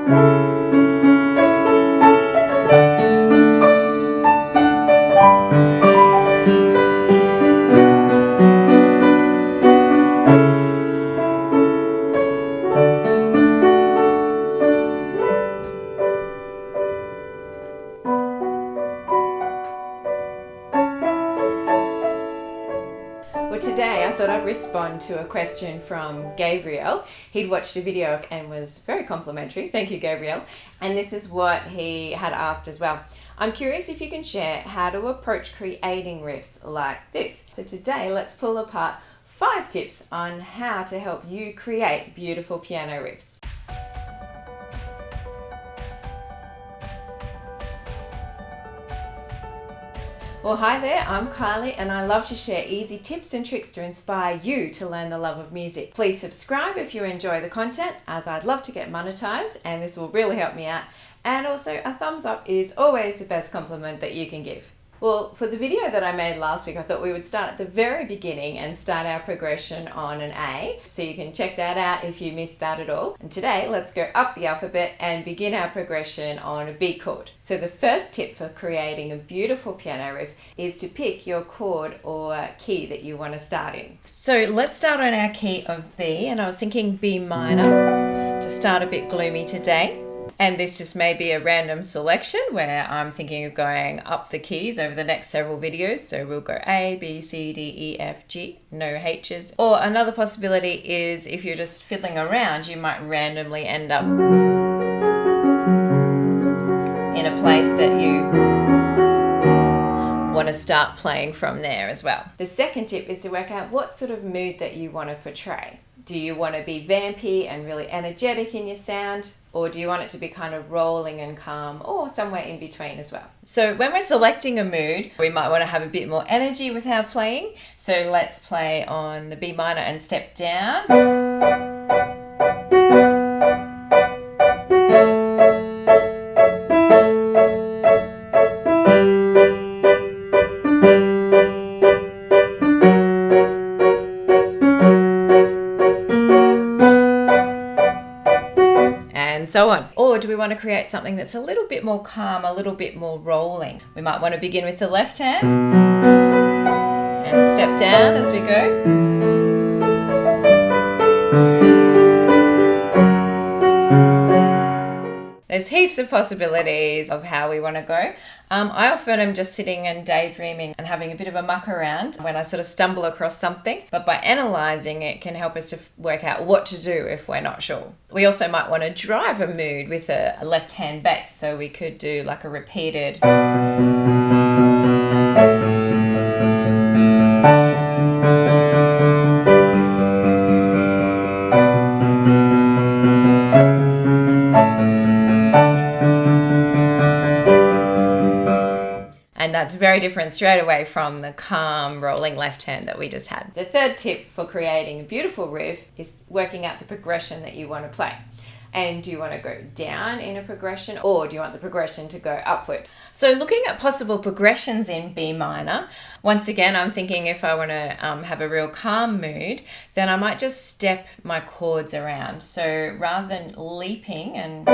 Well, today I thought I'd respond to a question from Gabriel. He'd watched a video and was very complimentary. Thank you, Gabriel. And this is what he had asked as well. I'm curious if you can share how to approach creating riffs like this. So today, let's pull apart 5 tips on how to help you create beautiful piano riffs. Well, hi there, I'm Kylie and I love to share easy tips and tricks to inspire you to learn the love of music. Please subscribe if you enjoy the content, as I'd love to get monetized and this will really help me out. And also, a thumbs up is always the best compliment that you can give. Well, for the video that I made last week, I thought we would start at the very beginning and start our progression on an A. So you can check that out if you missed that at all. And today, let's go up the alphabet and begin our progression on a B chord. So the first tip for creating a beautiful piano riff is to pick your chord or key that you want to start in. So let's start on our key of B, and I was thinking B minor to start a bit gloomy today. And this just may be a random selection where I'm thinking of going up the keys over the next several videos. So we'll go A, B, C, D, E, F, G, no H's. Or another possibility is if you're just fiddling around, you might randomly end up in a place that you want to start playing from there as well. The second tip is to work out what sort of mood that you want to portray. Do you want to be vampy and really energetic in your sound? Or do you want it to be kind of rolling and calm, or somewhere in between as well? So when we're selecting a mood, we might want to have a bit more energy with our playing. So let's play on the B minor and step down. So on. Or do we want to create something that's a little bit more calm, a little bit more rolling? We might want to begin with the left hand and step down as we go. There's heaps of possibilities of how we want to go. I often am just sitting and daydreaming and having a bit of a muck around when I sort of stumble across something. But by analysing it can help us to work out what to do if we're not sure. We also might want to drive a mood with a left hand bass. So we could do like a repeated. And that's very different straight away from the calm rolling left hand that we just had. The third tip for creating a beautiful riff is working out the progression that you want to play. And do you want to go down in a progression, or do you want the progression to go upward? So looking at possible progressions in B minor, once again, I'm thinking if I want to have a real calm mood, then I might just step my chords around. So rather than leaping and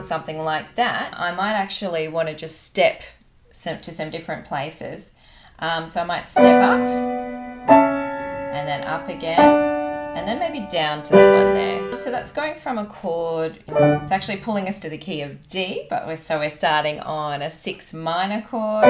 something like that, I might actually want to just step to some different places. So I might step up and then up again, and then maybe down to that one there. So that's going from a chord, it's actually pulling us to the key of D, but we're starting on a 6 minor chord,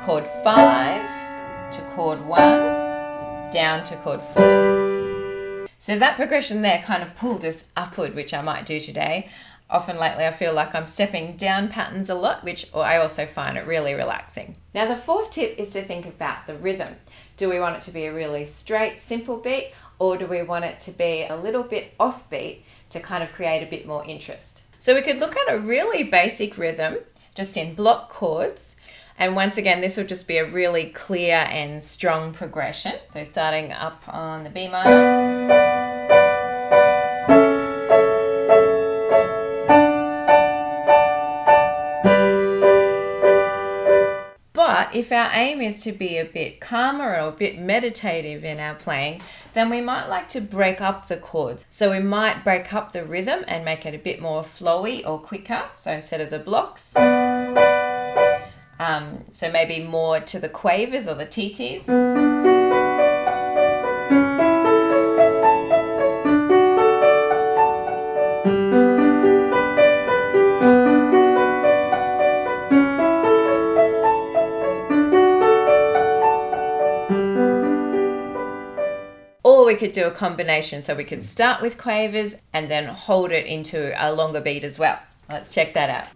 chord 5 to chord 1, down to chord 4. So that progression there kind of pulled us upward, which I might do today. Often lately I feel like I'm stepping down patterns a lot, which I also find it really relaxing. Now the fourth tip is to think about the rhythm. Do we want it to be a really straight, simple beat, or do we want it to be a little bit offbeat to kind of create a bit more interest? So we could look at a really basic rhythm just in block chords. And once again, this will just be a really clear and strong progression. So starting up on the B minor. But But if our aim is to be a bit calmer or a bit meditative in our playing, then we might like to break up the chords. So we might break up the rhythm and make it a bit more flowy or quicker. So instead of the blocks, so maybe more to the quavers or the TTs. Or we could do a combination, so we could start with quavers and then hold it into a longer beat as well. Let's check that out.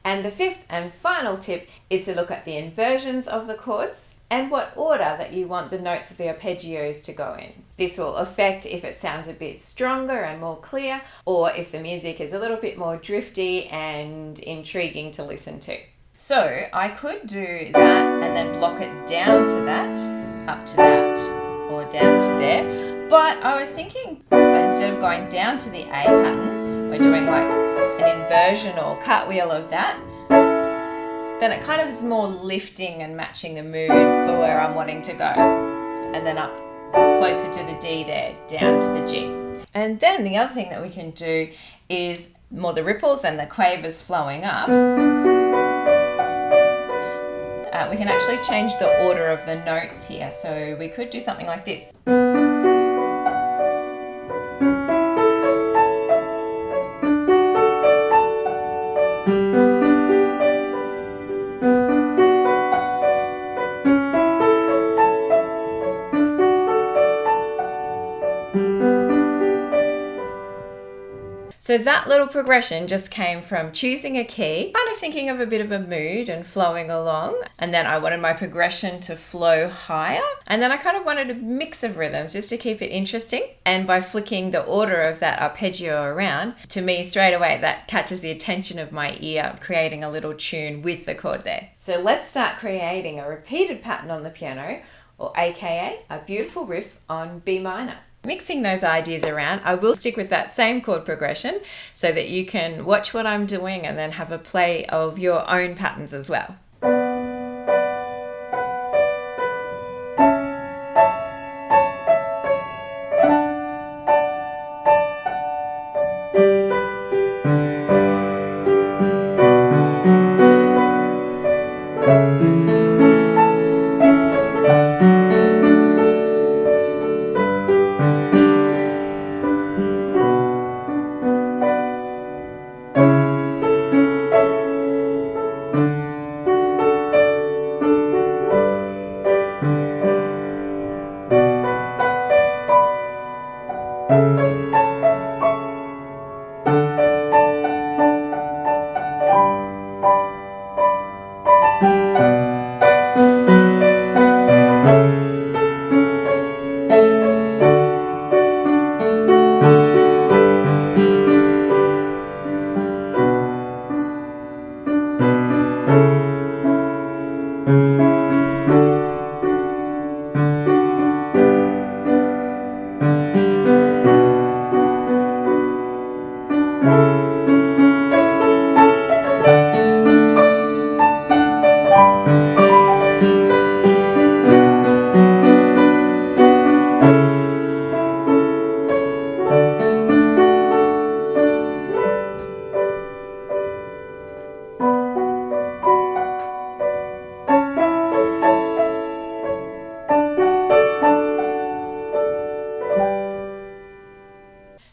And the fifth and final tip is to look at the inversions of the chords and what order that you want the notes of the arpeggios to go in. This will affect if it sounds a bit stronger and more clear, or if the music is a little bit more drifty and intriguing to listen to. So I could do that and then block it down to that, up to that, or down to there. But I was thinking, instead of going down to the A pattern, we're doing like an inversion or cartwheel of that, then it kind of is more lifting and matching the mood for where I'm wanting to go. And then up closer to the D there, down to the G. And then the other thing that we can do is more the ripples and the quavers flowing up. We can actually change the order of the notes here. So we could do something like this. So that little progression just came from choosing a key, kind of thinking of a bit of a mood and flowing along. And then I wanted my progression to flow higher. And then I kind of wanted a mix of rhythms just to keep it interesting. And by flicking the order of that arpeggio around, to me straight away, that catches the attention of my ear, creating a little tune with the chord there. So let's start creating a repeated pattern on the piano, or AKA a beautiful riff on B minor. Mixing those ideas around, I will stick with that same chord progression so that you can watch what I'm doing and then have a play of your own patterns as well.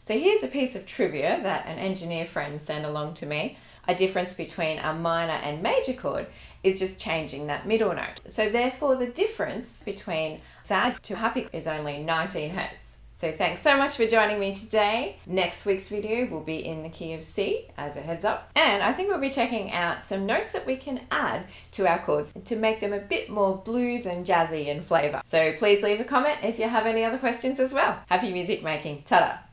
So here's a piece of trivia that an engineer friend sent along to me. A difference between a minor and major chord is just changing that middle note. So therefore the difference between sad to happy is only 19 hertz. So thanks so much for joining me today. Next week's video will be in the key of C, as a heads up. And I think we'll be checking out some notes that we can add to our chords to make them a bit more blues and jazzy in flavour. So please leave a comment if you have any other questions as well. Happy music making. Ta-da!